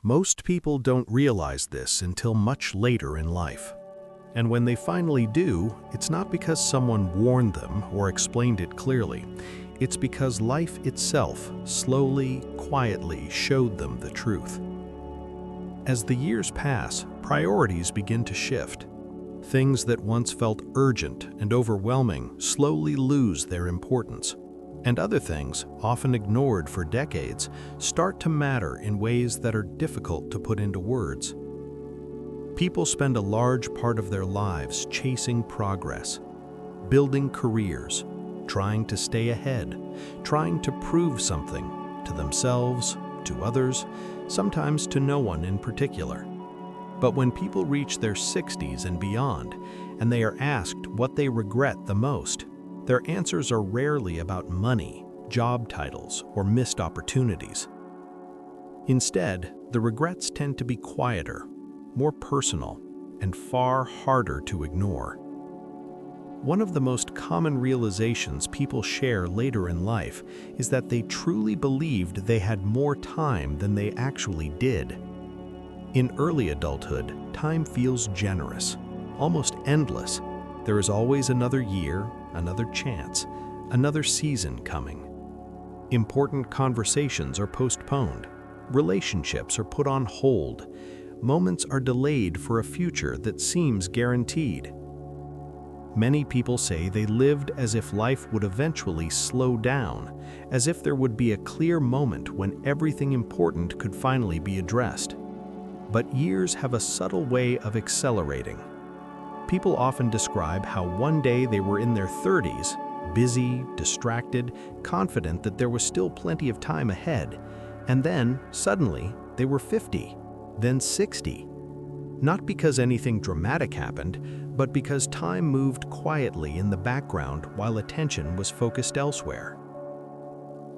Most people don't realize this until much later in life. And when they finally do, it's not because someone warned them or explained it clearly. It's because life itself slowly, quietly showed them the truth. As the years pass, priorities begin to shift. Things that once felt urgent and overwhelming slowly lose their importance. And other things, often ignored for decades, start to matter in ways that are difficult to put into words. People spend a large part of their lives chasing progress, building careers, trying to stay ahead, trying to prove something to themselves, to others, sometimes to no one in particular. But when people reach their 60s and beyond, and they are asked what they regret the most, their answers are rarely about money, job titles, or missed opportunities. Instead, the regrets tend to be quieter, more personal, and far harder to ignore. One of the most common realizations people share later in life is that they truly believed they had more time than they actually did. In early adulthood, time feels generous, almost endless. There is always another year, another chance, another season coming. Important conversations are postponed. Relationships are put on hold. Moments are delayed for a future that seems guaranteed. Many people say they lived as if life would eventually slow down, as if there would be a clear moment when everything important could finally be addressed. But years have a subtle way of accelerating. People often describe how one day they were in their 30s, busy, distracted, confident that there was still plenty of time ahead, and then, suddenly, they were 50, then 60. Not because anything dramatic happened, but because time moved quietly in the background while attention was focused elsewhere.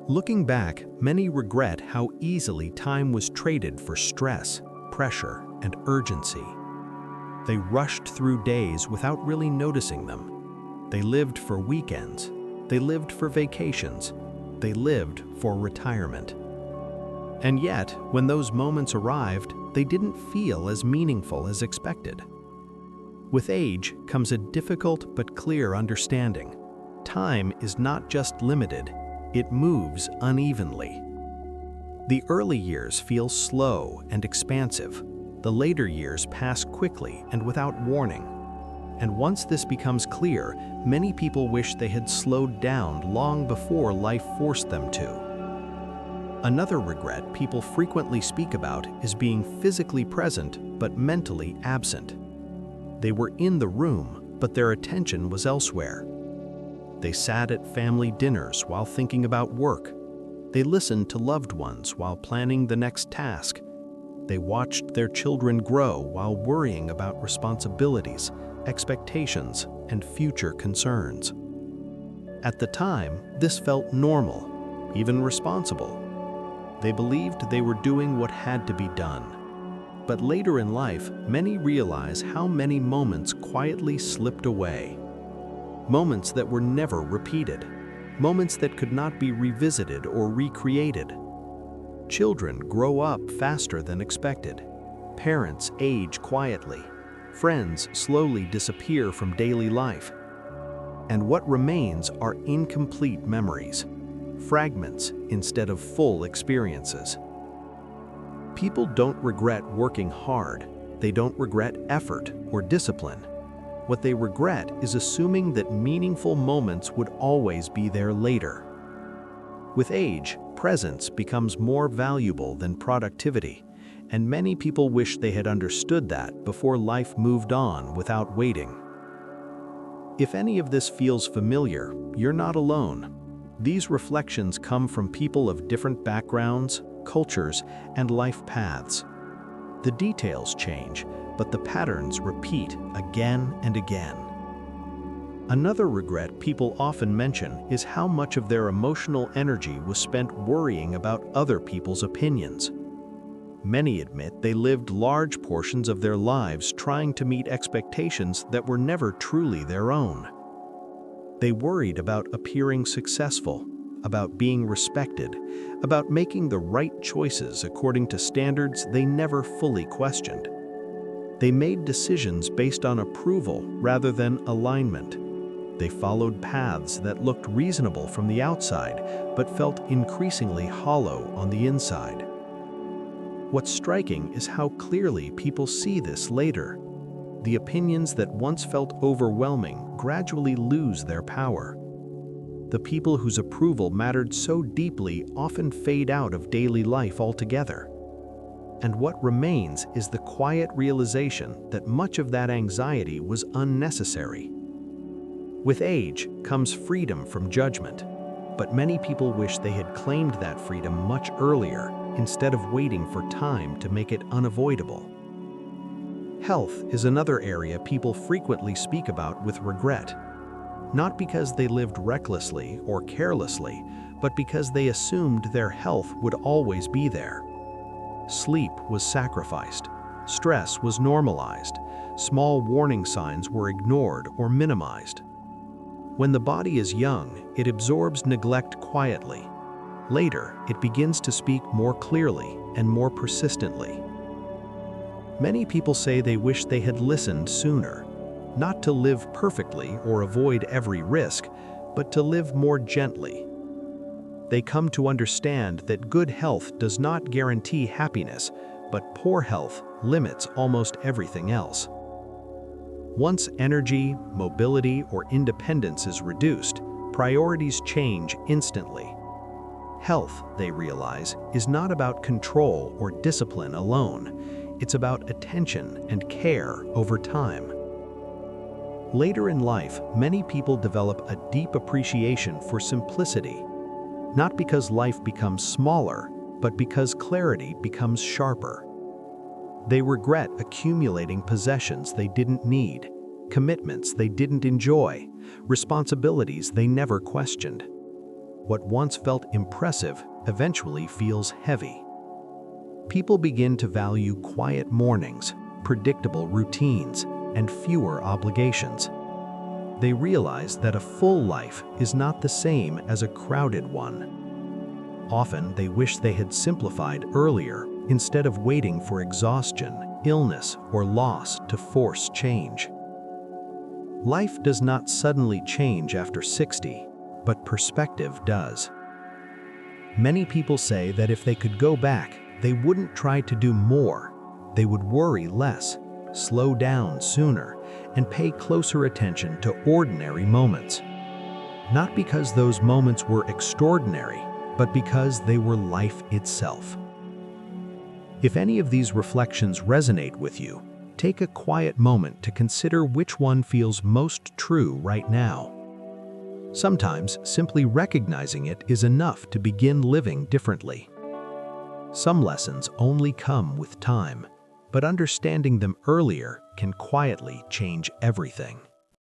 Looking back, many regret how easily time was traded for stress, pressure, and urgency. They rushed through days without really noticing them. They lived for weekends. They lived for vacations. They lived for retirement. And yet, when those moments arrived, they didn't feel as meaningful as expected. With age comes a difficult but clear understanding. Time is not just limited, it moves unevenly. The early years feel slow and expansive. The later years pass quickly and without warning. And once this becomes clear, many people wish they had slowed down long before life forced them to. Another regret people frequently speak about is being physically present but mentally absent. They were in the room, but their attention was elsewhere. They sat at family dinners while thinking about work. They listened to loved ones while planning the next task. They watched their children grow while worrying about responsibilities, expectations, and future concerns. At the time, this felt normal, even responsible. They believed they were doing what had to be done. But later in life, many realize how many moments quietly slipped away. Moments that were never repeated. Moments that could not be revisited or recreated. Children grow up faster than expected. Parents age quietly. Friends slowly disappear from daily life. And what remains are incomplete memories, fragments instead of full experiences. People don't regret working hard. They don't regret effort or discipline. What they regret is assuming that meaningful moments would always be there later. With age, presence becomes more valuable than productivity, and many people wish they had understood that before life moved on without waiting. If any of this feels familiar, you're not alone. These reflections come from people of different backgrounds, cultures, and life paths. The details change, but the patterns repeat again and again. Another regret people often mention is how much of their emotional energy was spent worrying about other people's opinions. Many admit they lived large portions of their lives trying to meet expectations that were never truly their own. They worried about appearing successful, about being respected, about making the right choices according to standards they never fully questioned. They made decisions based on approval rather than alignment. They followed paths that looked reasonable from the outside, but felt increasingly hollow on the inside. What's striking is how clearly people see this later. The opinions that once felt overwhelming gradually lose their power. The people whose approval mattered so deeply often fade out of daily life altogether. And what remains is the quiet realization that much of that anxiety was unnecessary. With age comes freedom from judgment, but many people wish they had claimed that freedom much earlier instead of waiting for time to make it unavoidable. Health is another area people frequently speak about with regret, not because they lived recklessly or carelessly, but because they assumed their health would always be there. Sleep was sacrificed, stress was normalized, small warning signs were ignored or minimized. When the body is young, it absorbs neglect quietly. Later, it begins to speak more clearly and more persistently. Many people say they wish they had listened sooner, not to live perfectly or avoid every risk, but to live more gently. They come to understand that good health does not guarantee happiness, but poor health limits almost everything else. Once energy, mobility, or independence is reduced, priorities change instantly. Health, they realize, is not about control or discipline alone. It's about attention and care over time. Later in life, many people develop a deep appreciation for simplicity, not because life becomes smaller, but because clarity becomes sharper. They regret accumulating possessions they didn't need, commitments they didn't enjoy, responsibilities they never questioned. What once felt impressive eventually feels heavy. People begin to value quiet mornings, predictable routines, and fewer obligations. They realize that a full life is not the same as a crowded one. Often they wish they had simplified earlier instead of waiting for exhaustion, illness, or loss to force change. Life does not suddenly change after 60, but perspective does. Many people say that if they could go back, they wouldn't try to do more. They would worry less, slow down sooner, and pay closer attention to ordinary moments. Not because those moments were extraordinary, but because they were life itself. If any of these reflections resonate with you, take a quiet moment to consider which one feels most true right now. Sometimes simply recognizing it is enough to begin living differently. Some lessons only come with time, but understanding them earlier can quietly change everything.